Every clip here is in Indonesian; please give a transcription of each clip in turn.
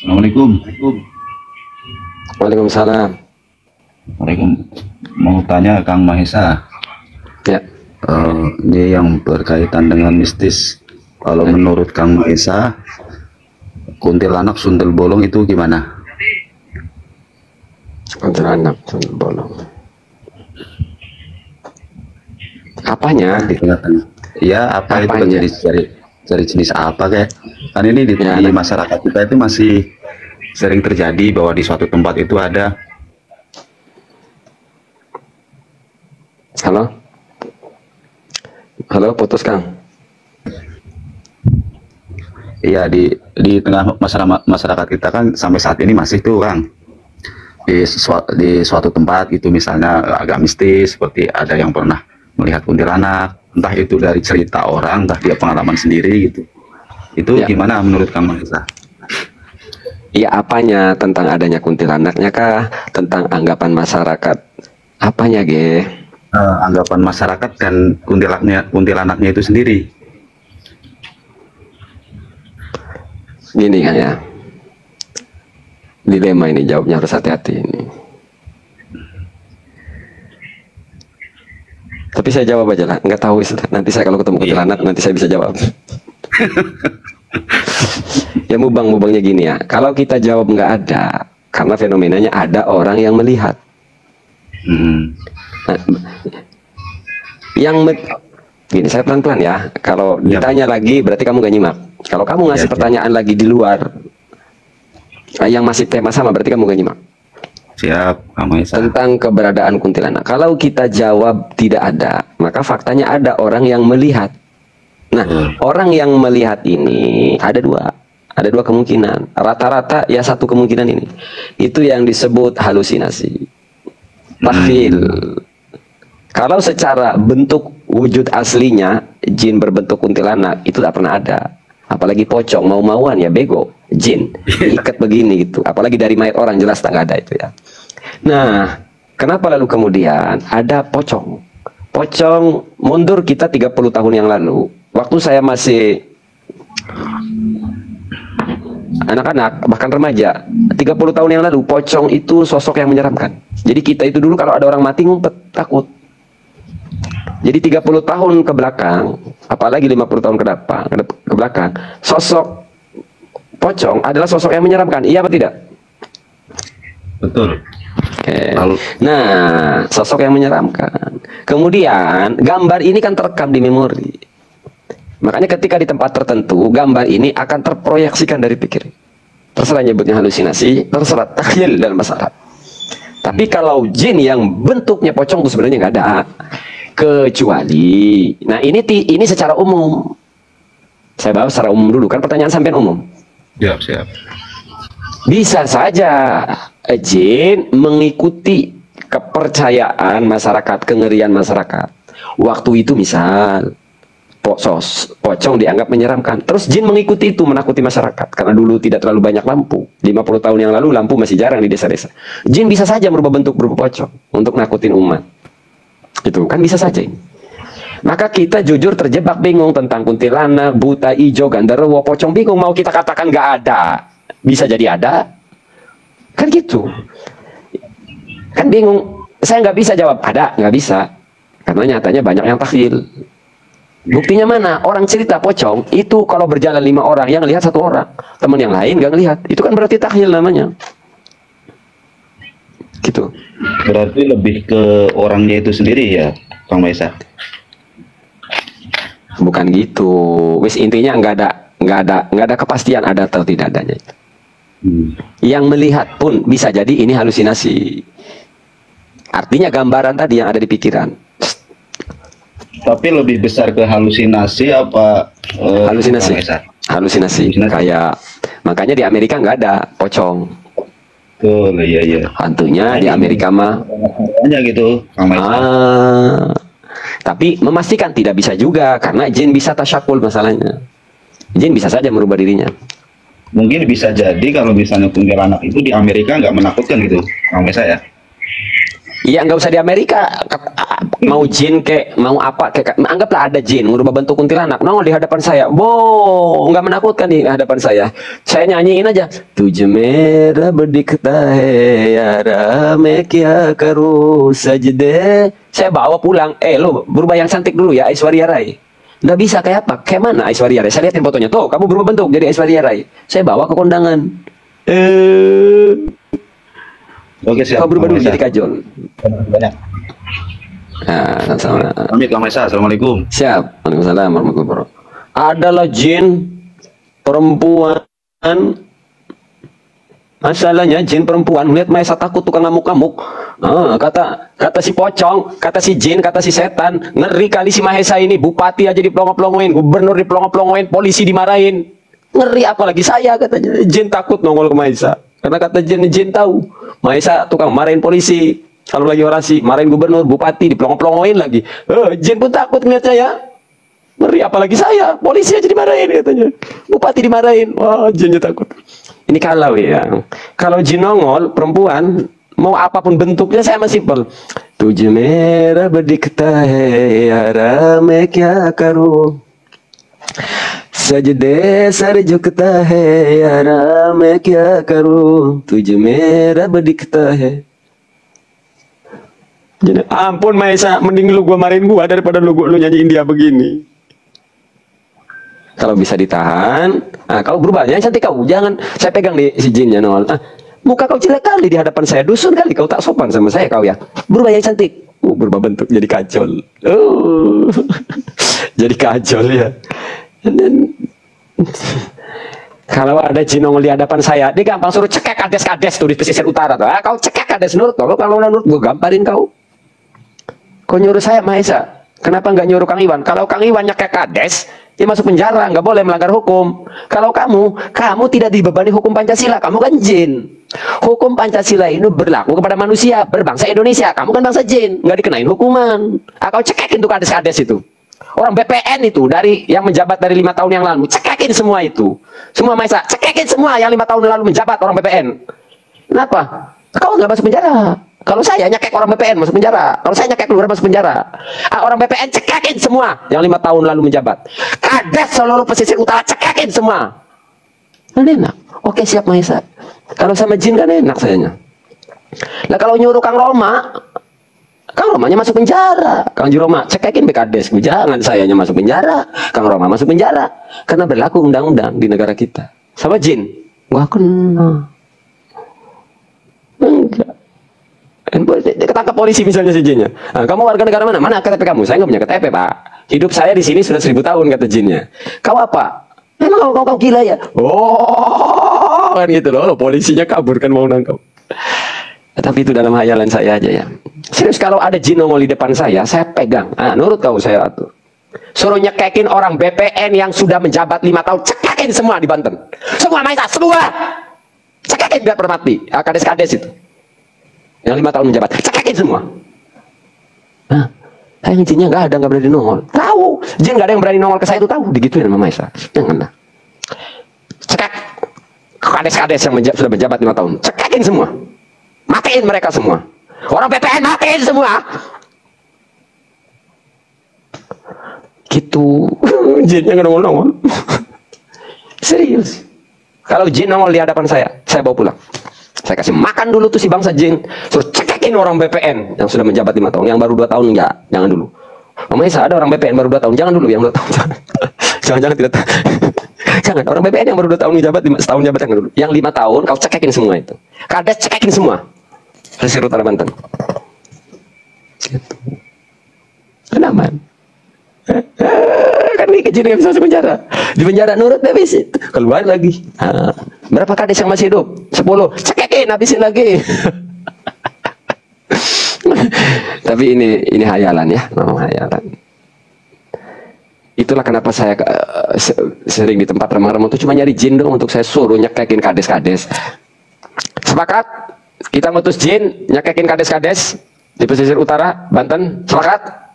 Assalamualaikum. Waalaikumsalam. Waalaikum. Mau tanya Kang Mahesa, Ya, ini yang berkaitan dengan mistis. Kalau menurut Kang Mahesa, kuntilanak sundel bolong itu gimana? kuntilanak bolong. Apanya? Di tengah-tengah. Ya, apa itu kan Apanya? dari jenis apa kayak? Kan ini Ya, di masyarakat kita itu masih sering terjadi bahwa di suatu tempat itu ada. Halo? Halo, putus Kang. Iya, di tengah masyarakat kita kan sampai saat ini masih tuh Kang, di suatu tempat itu misalnya agak mistis, seperti ada yang pernah melihat kuntilanak, entah itu dari cerita orang, entah dia pengalaman sendiri gitu. Itu Ya. gimana menurut Kang Mahesa? Iya, apanya? Tentang adanya kuntilanaknya kah? Tentang anggapan masyarakat? Apanya, Ge? Anggapan masyarakat dan kuntilanaknya itu sendiri. Gini kan ya. Dilema ini, jawabnya harus hati-hati ini. Tapi saya jawab aja lah. Nggak tahu, nanti saya kalau ketemu kuntilanak, nanti saya bisa jawab. Ya mubangnya gini ya. Kalau kita jawab nggak ada, karena fenomenanya ada orang yang melihat. Nah, gini, saya pelan-pelan ya. Kalau Ya. ditanya lagi, berarti kamu gak nyimak. Kalau kamu ngasih Ya. pertanyaan lagi di luar, yang masih tema sama, berarti kamu gak nyimak. Siap, Kang Mahesa. Tentang keberadaan kuntilanak. Kalau kita jawab tidak ada, maka faktanya ada orang yang melihat. Nah, orang yang melihat ini ada dua kemungkinan. Rata-rata ya satu kemungkinan ini. Itu yang disebut halusinasi. Takhil. Kalau secara bentuk wujud aslinya jin berbentuk kuntilanak itu tak pernah ada. Apalagi pocong mau-mauan ya bego, jin ikat begini gitu. Apalagi dari mayat orang jelas tak ada itu ya. Nah, kenapa lalu kemudian ada pocong? Pocong mundur kita 30 tahun yang lalu. Waktu saya masih anak-anak bahkan remaja, 30 tahun yang lalu pocong itu sosok yang menyeramkan. Jadi kita itu dulu kalau ada orang mati ngumpet, takut. Jadi 30 tahun ke belakang, apalagi 50 tahun ke belakang, sosok pocong adalah sosok yang menyeramkan. Iya apa tidak? Betul. Oke. Lalu, Nah, sosok yang menyeramkan. Kemudian gambar ini kan terekam di memori. Makanya ketika di tempat tertentu, gambar ini akan terproyeksikan dari pikiran. Terserah nyebutnya halusinasi, terserah takhayul dalam masalah. Tapi kalau jin yang bentuknya pocong itu sebenarnya nggak ada. Kecuali, nah ini secara umum. Saya bahas secara umum dulu, kan pertanyaan sampean umum. siap. Bisa saja jin mengikuti kepercayaan masyarakat, kengerian masyarakat. Waktu itu misal pocong dianggap menyeramkan. Terus jin mengikuti itu, menakuti masyarakat. Karena dulu tidak terlalu banyak lampu. 50 tahun yang lalu lampu masih jarang di desa-desa. Jin bisa saja merubah bentuk berupa pocong untuk nakutin umat. Itu kan bisa saja. Maka kita jujur terjebak bingung tentang kuntilanak, buta, ijo, gandarwo, pocong, bingung. Mau kita katakan nggak ada, bisa jadi ada. Kan gitu. Kan bingung. Saya nggak bisa jawab ada, nggak bisa. Karena nyatanya banyak yang takhil. Buktinya mana? Orang cerita pocong itu kalau berjalan 5 orang, yang lihat 1 orang, teman yang lain nggak ngelihat. Itu kan berarti takhil namanya. Gitu. Berarti lebih ke orangnya itu sendiri ya, Kang Mahesa? Bukan gitu. Wis intinya nggak ada kepastian ada atau tidak adanya. Yang melihat pun bisa jadi ini halusinasi. Artinya gambaran tadi yang ada di pikiran. Tapi lebih besar ke halusinasi apa? Halusinasi. Kang Mahesa? Halusinasi. Kayak makanya di Amerika nggak ada pocong. Betul, iya. Hantunya di Amerika mah. Hanya gitu, Kang Mahesa. Tapi memastikan tidak bisa juga karena jin bisa tasyakul masalahnya. Jin bisa saja merubah dirinya. Mungkin bisa jadi kalau misalnya kuntilanak itu di Amerika nggak menakutkan gitu, Kang Mahesa ya? Iya, nggak usah di Amerika. mau jin kek, mau apa kek, anggaplah ada jin merubah bentuk kuntilanak nongol di hadapan saya, nggak menakutkan di hadapan saya nyanyiin aja, tujuh merah berdikta ya rame kia karu sajde, saya bawa pulang, lo berubah yang cantik dulu ya Aishwarya Rai. Nggak bisa kayak apa, kayak mana Aishwarya Rai, saya liatin fotonya, tuh kamu berubah bentuk jadi Aishwarya Rai, saya bawa ke kondangan. Oke, siap. Kau berubah dulu Kang Maisa. jadi kajol. Terima kasih banyak. Nah, sama. Pamit Kang Maisa. Assalamualaikum. Siap. Waalaikumsalam warahmatullahi wabarakatuh. Adalah jin perempuan. Masalahnya jin perempuan melihat Maisa takut tukang ngamuk-ngamuk. Kata si pocong, kata si jin, kata si setan, ngeri kali si Mahesa ini. Bupati aja dipelongo-pelongoin, gubernur dipelongo-pelongoin, polisi dimarahin. Ngeri apalagi saya katanya. Jin takut nongol ke Maisa. Karena kata jin tahu Maisa tukang marahin polisi kalau lagi orasi, marahin gubernur, bupati, dipelongo-pelongoin lagi. Jin pun takut ngeliat saya. Ngeri apalagi saya, polisi aja dimarahin katanya, bupati dimarahin. Wah, jinnya takut. Ini kalau jin nongol perempuan, mau apapun bentuknya saya masih simpel. Tujuh merah berdikta ya rame kya karu sajde sarjukta hai ya मैं क्या करूं तुझे मेरा berdikta hai. Jadi ampun Maisa, mending lu gua marahin gua daripada lu nyanyiin dia begini. Kalau bisa ditahan, kau berubah yang cantik kau, jangan saya pegang di si jinnya nol. Muka kau jelek kali di hadapan saya, dusun kali kau, tak sopan sama saya kau ya. Berubah yang cantik. Berubah bentuk jadi kacol. Jadi kacol ya. Kalau ada jin nongol di hadapan saya, dia gampang suruh cekek kades-kades tuh di pesisir utara tuh. Kau cekek kades nurut, kalau nurut gue gamparin kau. Kau nyuruh saya Maisa, kenapa nggak nyuruh Kang Iwan? Kalau Kang Iwan nyekek kades, dia masuk penjara, nggak boleh melanggar hukum. Kalau kamu tidak dibebani hukum Pancasila, kamu kan jin. Hukum Pancasila ini berlaku kepada manusia berbangsa Indonesia. Kamu kan bangsa jin, nggak dikenain hukuman. Kau cekekin tuh kades-kades itu. Orang BPN itu dari yang menjabat dari 5 tahun yang lalu, cekekin semua itu. Semua Maisa, cekekin semua yang 5 tahun lalu menjabat orang BPN. Kenapa? Kau nggak masuk penjara. Kalau saya nyekek orang BPN masuk penjara. Kalau saya nyekek luar masuk penjara. Orang BPN cekekin semua yang 5 tahun lalu menjabat. Kades seluruh pesisir utara cekekin semua. Kan enak. Oke siap Maisa. Kalau sama jin kan enak sayanya. Nah kalau nyuruh Kang Romanya masuk penjara. Kang Roma cekekin BKDes, jangan sayanya masuk penjara, Kang Roma masuk penjara, karena berlaku undang-undang di negara kita. Sama jin, gua kena. Enggak. Ketangkap polisi misalnya si jinnya. Kamu warga negara mana? Mana KTP kamu? Saya nggak punya KTP Pak. Hidup saya di sini sudah 1000 tahun kata jinnya. Kau apa? Emang kau gila ya? Kan gitu loh. Polisinya kabur kan mau nangkap. Tapi itu dalam hayalan saya aja ya. Serius kalau ada jin nongol di depan saya pegang. Nurut kau saya atur. Suruh nyekekin orang BPN yang sudah menjabat 5 tahun, cekekin semua di Banten. Semua Maisa, semua. Cekekin biar permati. Kades-kades itu. Yang 5 tahun menjabat, cekekin semua. Saya jinnya nggak berani nongol. Tahu, jin nggak ada yang berani nongol ke saya itu tahu. Digituin sama Maisa. Jangan lah. Cekek. Kades-kades yang sudah menjabat 5 tahun, cekekin semua. Matiin mereka semua. Orang BPN matiin semua. Gitu. Jinnya nggak nongol-nongol. Serius. Kalau jin nongol di hadapan saya bawa pulang. Saya kasih makan dulu tuh si bangsa jin. Suruh cekekin orang BPN yang sudah menjabat 5 tahun. Yang baru 2 tahun enggak. Jangan dulu. Maisa ada orang BPN baru 2 tahun. Jangan dulu yang 2 tahun. Jangan tidak. Jangan. Orang BPN yang baru 2 tahun menjabat, setahun jabat jangan dulu. Yang 5 tahun kau cekekin semua itu. Kades cekekin semua. Pesisir Utara Banten. Gitu. Kan aman. Kan ini kecil nggak bisa masuk penjara. Di penjara nurut habis keluar lagi. Berapa kades yang masih hidup? 10. Cekekin habisin lagi. Tapi ini hayalan ya, memang hayalan. Itulah kenapa saya sering di tempat remang-remang itu cuma nyari jin dong untuk saya suruh nyekekin kades-kades. Sepakat? Kita ngutus jin nyekekin kades-kades di pesisir utara Banten. Sepakat?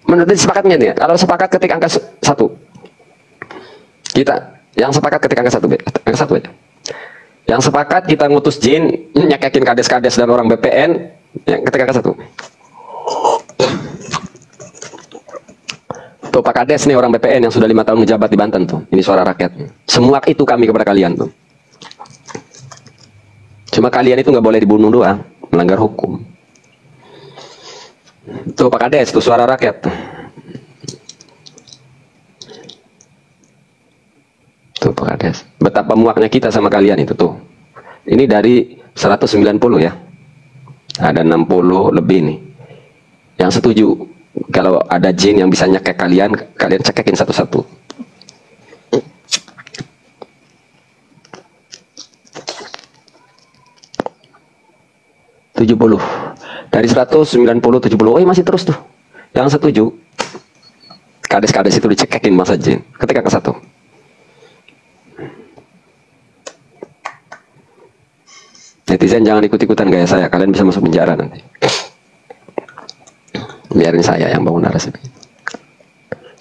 Menurut sepakatnya nih, kalau sepakat ketik angka 1. Kita yang sepakat ketik angka 1, angka 1 aja. Yang sepakat kita ngutus jin nyekekin kades-kades dan orang BPN, yang ketik angka 1. Tuh Pak Kades nih orang BPN yang sudah 5 tahun menjabat di Banten tuh. Ini suara rakyat. Semua itu kami kepada kalian tuh. Cuma kalian itu nggak boleh dibunuh doang, melanggar hukum. Tuh Pak Kades tuh suara rakyat tuh. Tuh Pak Kades. Betapa muaknya kita sama kalian itu tuh. Ini dari 190 ya. Ada 60 lebih nih. Yang setuju kalau ada jin yang bisa nyekek kalian, kalian cekekin satu-satu. Dari 190 70. Oh masih terus tuh. Yang setuju. Kades-kades itu dicekekin masa jin. Ketika ke satu. Netizen jangan ikut-ikutan gaya saya. Kalian bisa masuk penjara nanti. Biarin saya yang bangun narasi.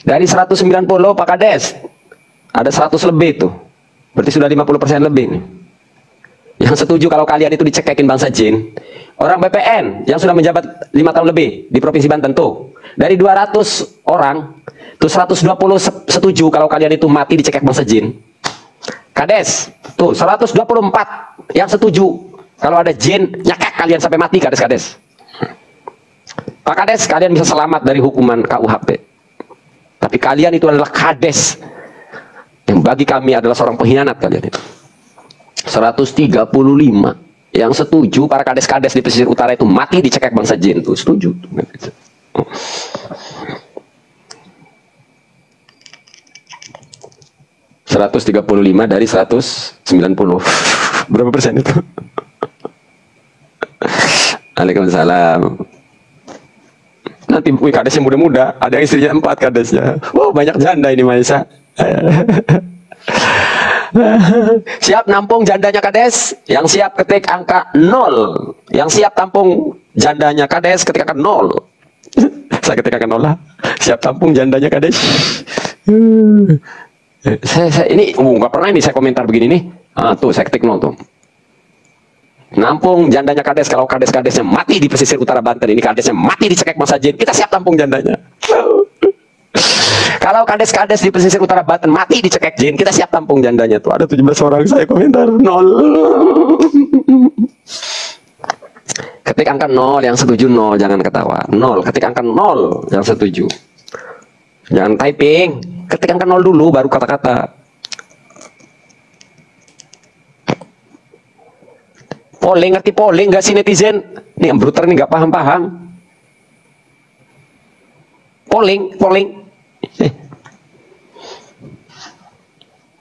Dari 190 Pak Kades. Ada 100 lebih tuh. Berarti sudah 50% lebih nih. Yang setuju kalau kalian itu dicekekin bangsa jin. Orang BPN yang sudah menjabat 5 tahun lebih di Provinsi Banten tuh. Dari 200 orang, tuh 120 setuju kalau kalian itu mati dicekek bangsa jin. Kades, tuh 124 yang setuju kalau ada jin nyekek kalian sampai mati, Kades-kades. Pak Kades, kalian bisa selamat dari hukuman KUHP. Tapi kalian itu adalah Kades yang bagi kami adalah seorang pengkhianat kalian itu. 135 yang setuju para Kades-kades di pesisir utara itu mati dicekek bangsa jin tuh, setuju. 135 dari 190. Berapa persen itu? Waalaikumsalam. Nanti Kades yang muda-muda, ada yang istrinya 4 Kadesnya. Wow, banyak janda ini Maisa. Siap nampung jandanya Kades, yang siap ketik angka 0, yang siap tampung jandanya Kades ketik angka 0. Saya ketik angka 0 lah. Siap tampung jandanya Kades. Saya ini nggak pernah ini saya komentar begini nih. Tuh saya ketik 0 tuh. Nampung jandanya Kades, kalau Kades-kadesnya mati di pesisir utara Banten, ini Kadesnya mati dicekek bangsa jin, kita siap tampung jandanya. Kalau Kades-kades di pesisir utara Banten mati dicekek jin, kita siap tampung jandanya tuh. Ada 17 orang, saya komentar 0. Ketik angka 0 yang setuju 0, jangan ketawa. 0, ketik angka 0 yang setuju. Jangan typing, ketik angka 0 dulu baru kata-kata. Polling, ngerti polling gak sih netizen? Nih yang bruter nih gak paham-paham. Polling.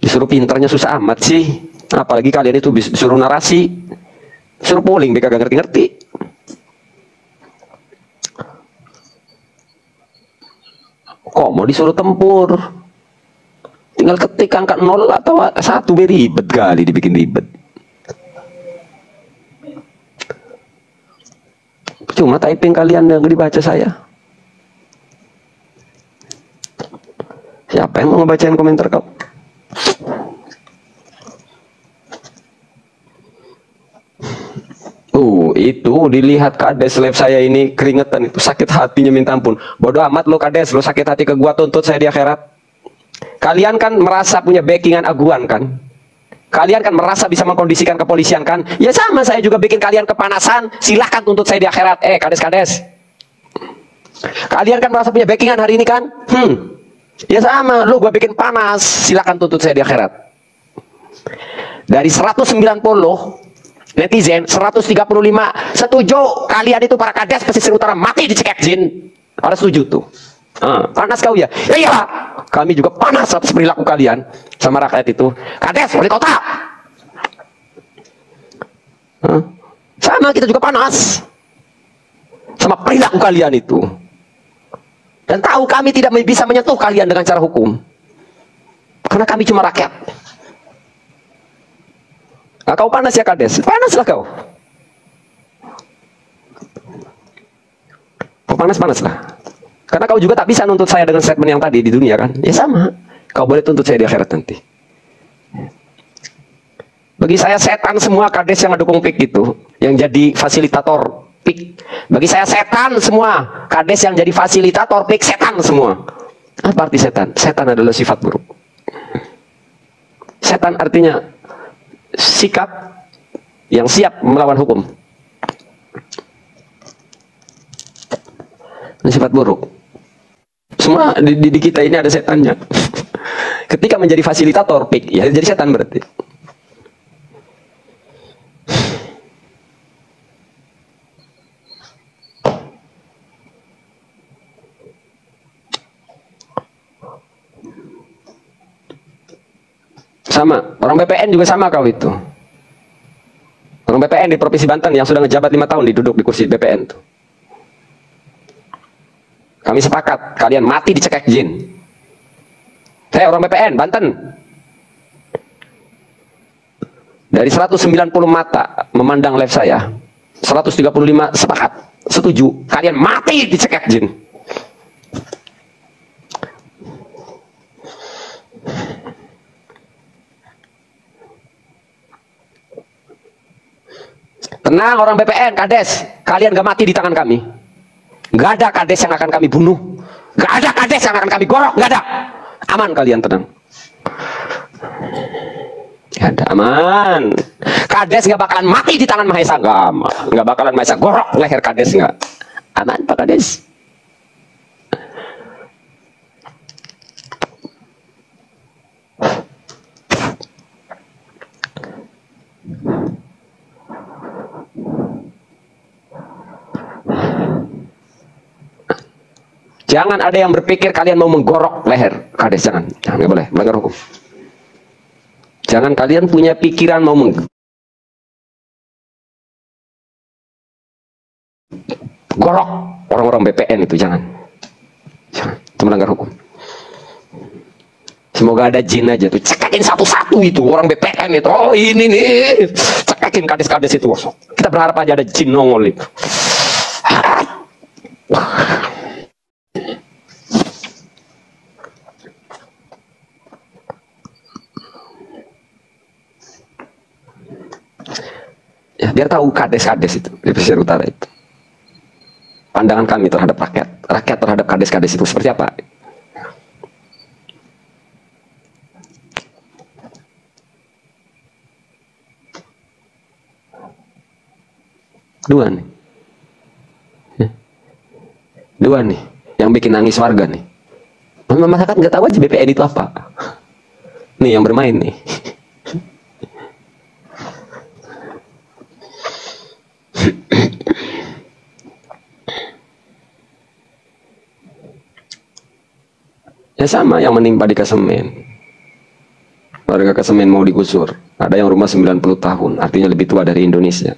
Disuruh pinternya susah amat sih. Apalagi kalian itu disuruh narasi. Disuruh polling, mereka gak ngerti-ngerti. Kok mau disuruh tempur? Tinggal ketik angka 0 atau 1, ribet kali dibikin ribet. Cuma typing kalian yang dibaca saya. Siapa yang mau ngebacain komentar kau? Itu dilihat Kades live saya ini keringetan itu, sakit hatinya minta ampun. Bodoh amat lo Kades, lo sakit hati ke gua, tuntut saya di akhirat. Kalian kan merasa punya backingan aguan kan? Kalian kan merasa bisa mengkondisikan kepolisian kan? Ya sama, saya juga bikin kalian kepanasan, silahkan tuntut saya di akhirat. Kades-kades, kalian kan merasa punya backingan hari ini kan? Ya sama, lu gua bikin panas, silahkan tuntut saya di akhirat. Dari 190 netizen, 135 setuju kalian itu para Kades pesisir utara mati dicekek jin. Ada setuju tuh. Panas kau ya? Ya iya, kami juga panas atas perilaku kalian sama rakyat itu. Kades wali kota. Sama, kita juga panas sama perilaku kalian itu. Dan tahu kami tidak bisa menyentuh kalian dengan cara hukum. Karena kami cuma rakyat. Nah, kau panas ya Kades? Panaslah kau. Kau panas-panas lah. Karena kau juga tak bisa nuntut saya dengan statement yang tadi di dunia kan? Ya sama. Kau boleh tuntut saya di akhirat nanti. Bagi saya setan semua Kades yang mendukung PIK itu, yang jadi fasilitator PIK. Bagi saya setan semua Kades yang jadi fasilitator PIK, setan semua. Apa arti setan? Setan adalah sifat buruk. Setan artinya sikap yang siap melawan hukum. Sifat buruk. Semua di kita ini ada setannya. Ketika menjadi fasilitator PIK, ya jadi setan berarti. Sama, orang BPN juga sama kau itu. Orang BPN di Provinsi Banten yang sudah ngejabat 5 tahun duduk di kursi BPN tuh. Kami sepakat, kalian mati dicekek jin. Saya orang BPN, Banten. Dari 190 mata memandang live saya, 135 sepakat, setuju, kalian mati dicekek jin. Tenang orang BPN, Kades, kalian gak mati di tangan kami. Gak ada Kades yang akan kami bunuh. Gak ada Kades yang akan kami gorok, gak ada. Aman kalian, tenang. Gak ada, aman. Kades gak bakalan mati di tangan Mahesa, gak bakalan Mahesa gorok leher Kades, gak. Aman Pak Kades. Jangan ada yang berpikir kalian mau menggorok leher Kades, jangan nggak boleh, melanggar hukum. Jangan kalian punya pikiran mau menggorok orang-orang BPN itu, jangan, itu melanggar hukum. Semoga ada jin aja tuh, cekekin satu-satu itu orang BPN itu. Oh ini nih, cekekin Kades-Kades itu. Kita berharap aja ada jin nongol itu. Ya, biar tahu Kades-Kades itu di pesisir utara itu. Pandangan kami terhadap rakyat terhadap Kades-Kades itu seperti apa? Dua nih. Dua nih yang bikin nangis warga nih. Masyarakat nggak tahu aja BPN itu apa. Nih yang bermain nih. Ya sama yang menimpa di Kesemen. Warga Kesemen mau digusur. Ada yang rumah 90 tahun, artinya lebih tua dari Indonesia.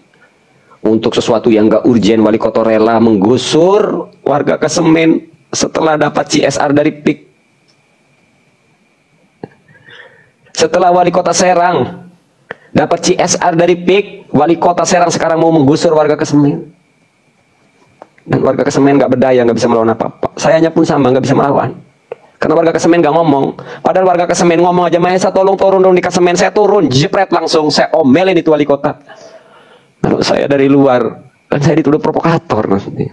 Untuk sesuatu yang gak urgen, wali kota rela menggusur warga Kesemen setelah dapat CSR dari PIK. Setelah wali kota Serang dapat CSR dari PIK, wali kota Serang sekarang mau menggusur warga Kesemen. Dan warga Kesemen gak berdaya, gak bisa melawan apa-apa. Sayanya pun sama, gak bisa melawan. Karena warga Kesemen gak ngomong. Padahal warga Kesemen ngomong aja, Mahesa tolong turun dong di Kesemen. Saya turun, jepret langsung, saya omelin itu wali kota. Kalau saya dari luar, kan saya dituduh provokator nanti.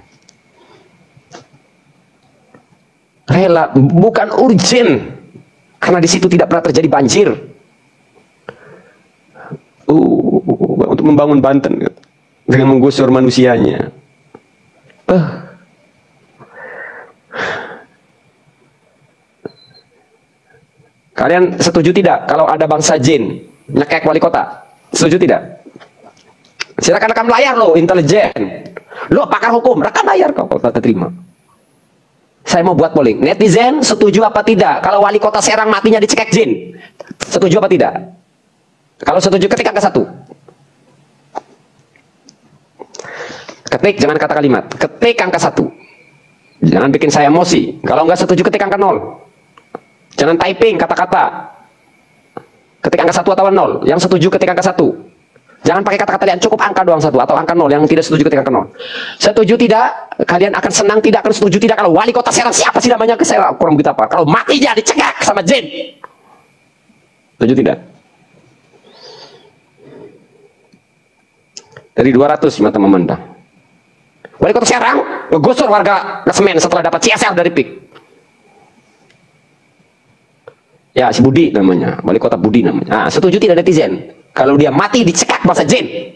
Rela, bukan urgen. Karena di situ tidak pernah terjadi banjir. Untuk membangun Banten dengan menggusur manusianya. Kalian setuju tidak kalau ada bangsa jin nyekek wali kota? Setuju tidak? Silakan rekam layar lo, intelijen. Lo pakar hukum, rekam layar kau tak terima. Saya mau buat polling. Netizen setuju apa tidak kalau wali kota Serang matinya dicekek jin? Setuju apa tidak? Kalau setuju ketik angka 1. Ketik, jangan kata kalimat. Ketik angka 1. Jangan bikin saya emosi. Kalau nggak setuju ketik angka 0. Jangan typing kata-kata. Ketik angka 1 atau 0. Yang setuju ketik angka 1. Jangan pakai kata-kata yang cukup angka doang 1 atau angka 0. Yang tidak setuju ketik angka 0. Setuju tidak? Kalian akan senang tidak? Akan setuju tidak? Kalau wali kota Serang siapa sih namanya ke Serang? Kurang begitu apa? Kalau matinya dicekak sama jin. Setuju tidak? Dari 200 mata memandang. Wali kota Serang ngegusur warga Kesemen setelah dapat CSR dari PIK. Ya, si Budi namanya, wali kota Budi namanya. Nah, setuju tidak netizen? Kalau dia mati dicekak bahasa jin.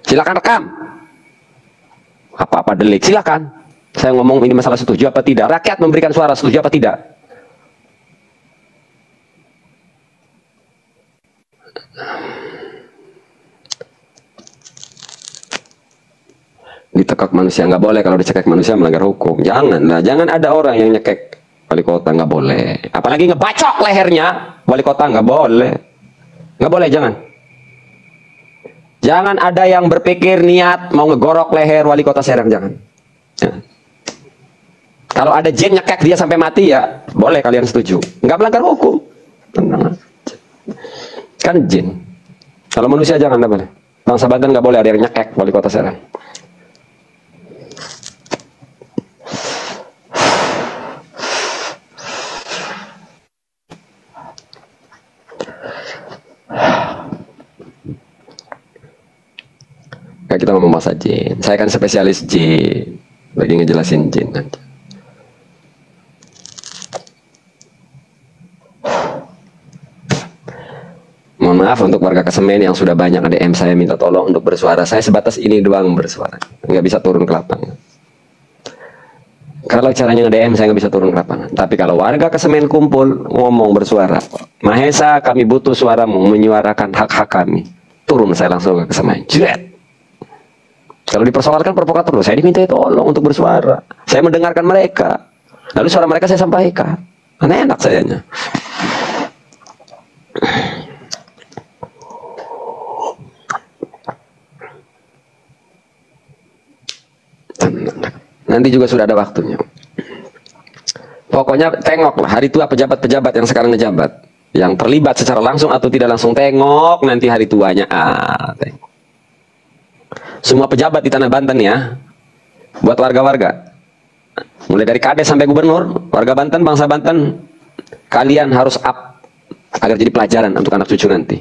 Silakan rekam. Apa-apa delik, silakan. Saya ngomong ini masalah setuju apa tidak. Rakyat memberikan suara setuju apa tidak. Ditekak manusia nggak boleh. Kalau dicekek manusia melanggar hukum. Jangan lah, jangan ada orang yang nyekek wali kota, nggak boleh. Apalagi ngebacok lehernya wali kota, nggak boleh. Nggak boleh, jangan ada yang berpikir niat mau ngegorok leher wali kota Serang, jangan. Ya. Kalau ada jin nyekek dia sampai mati, ya boleh kalian setuju, nggak melanggar hukum. Tenang aja. Kan jin. Kalau manusia jangan, nggak boleh. Bangsa Banten nggak boleh ada yang nyekek wali kota Serang. Kita ngomong masa jin, saya kan spesialis jin, lagi ngejelasin jin aja. Mohon maaf untuk warga Kesemen yang sudah banyak DM saya minta tolong untuk bersuara. Saya sebatas ini doang bersuara, nggak bisa turun ke lapangan. Kalau caranya nge-DM saya nggak bisa turun ke lapangan. Tapi kalau warga Kesemen kumpul ngomong bersuara, Mahesa kami butuh suaramu menyuarakan hak-hak kami, turun saya langsung ke Kesemen. Jret. Kalau dipersoalkan provokator, loh, saya diminta tolong untuk bersuara. Saya mendengarkan mereka. Lalu suara mereka saya sampaikan. Mana enak sayanya. Nanti juga sudah ada waktunya. Pokoknya tengoklah hari tua pejabat-pejabat yang sekarang ngejabat. Yang terlibat secara langsung atau tidak langsung, tengok nanti hari tuanya. Tengok. Semua pejabat di Tanah Banten ya, buat warga-warga, mulai dari kades sampai gubernur, warga Banten, bangsa Banten, kalian harus up agar jadi pelajaran untuk anak cucu nanti.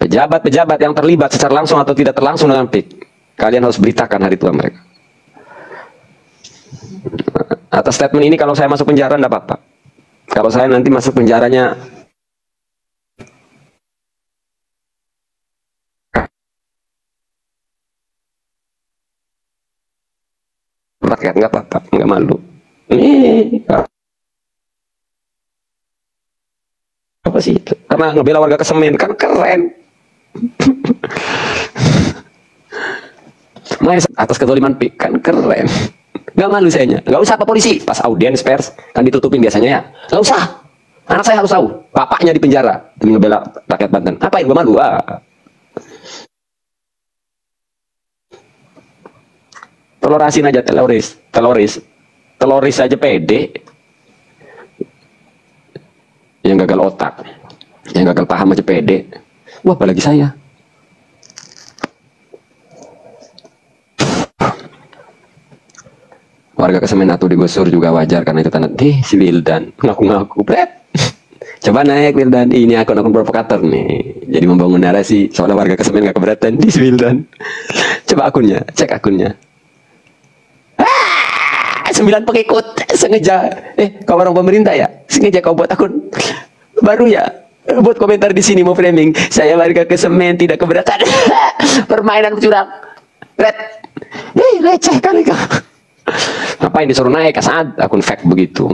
Pejabat-pejabat yang terlibat secara langsung atau tidak terlangsung dalam PIK, kalian harus beritakan hari tua mereka. Atas statement ini kalau saya masuk penjara enggak apa-apa. Kalau saya nanti masuk penjaranya rakyat, nggak apa-apa, nggak malu. Apa sih? Karena ngebela warga Kesemen kan keren. Mas atas kezaliman PIK kan keren. Nggak malu sayanya. Nggak usah apa polisi. Pas audiens pers kan ditutupin biasanya ya. Nggak usah. Anak saya harus tahu. Bapaknya di penjara demi ngebela rakyat Banten. Apa yang gue malu? Telorasin aja teloris aja pede. Yang gagal otak, yang gagal paham aja pede. Wah, apalagi saya. Warga Kesemen atau digusur juga wajar karena itu tanda. Si Wildan ngaku-ngaku bret. Coba naik Wildan, ini akun-akun provokator nih. Jadi membangun narasi soalnya warga Kesemen gak keberatan di si Wildan. Coba akunnya, cek akunnya. 9 pengikut sengaja. Kau orang pemerintah ya? Sengaja kau buat akun baru ya? Buat komentar di sini mau framing. Saya warga Kesemen tidak keberatan. Permainan curang. Red. Receh kali kau. Ngapain disuruh naik saat akun fake begitu?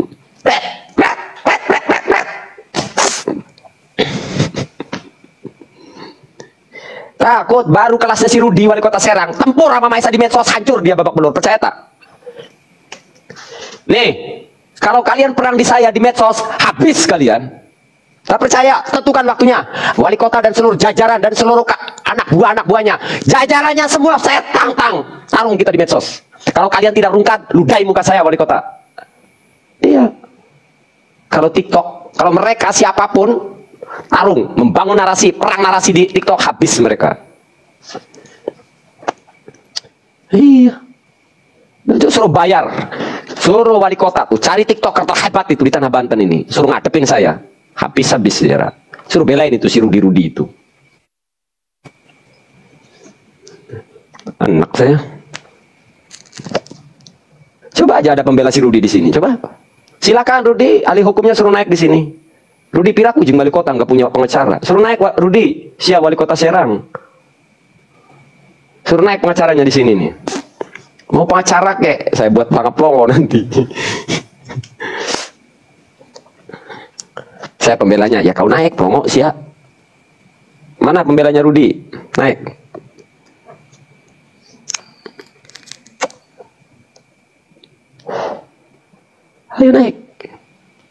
Takut baru kelasnya si Rudi wali kota Serang. Tempur sama Maesa di medsos, hancur dia babak belur. Percaya tak? Nih, kalau kalian perang di saya di medsos, habis kalian. Tak percaya, tentukan waktunya. Wali kota dan seluruh jajaran dan seluruh anak buahnya, jajarannya semua saya tarung kita di medsos. Kalau kalian tidak rungkat, ludahi muka saya wali kota. Iya. Kalau TikTok, kalau mereka siapapun tarung, membangun narasi, perang narasi di TikTok, habis mereka. Iya. Itu suruh bayar. Suruh wali kota tuh cari tiktoker terhebat itu di Tanah Banten ini, suruh ngadepin saya, habis sejarah. Suruh belain itu si Rudi itu. Anak saya. Coba aja ada pembela si Rudi di sini, coba. Silakan Rudi, ahli hukumnya suruh naik di sini. Rudi Piraku jeung wali kota nggak punya pengacara. Suruh naik Rudi, siapa wali kota Serang. Suruh naik pengacaranya di sini nih. Mau pengacara kek, saya buat pelongo nanti. Saya pembelanya, ya kau naik pelongo siap. Mana pembelanya Rudi? Naik. Ayo naik.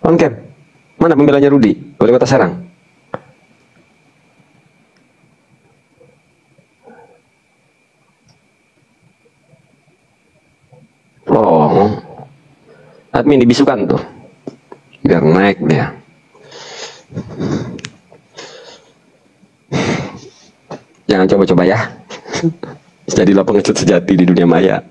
On cam. Mana pembelanya Rudi? Wali kota Serang. Oh, admin dibisukan tuh, biar naik dia. Jangan coba-coba ya. Jadilah pengecut sejati di dunia maya.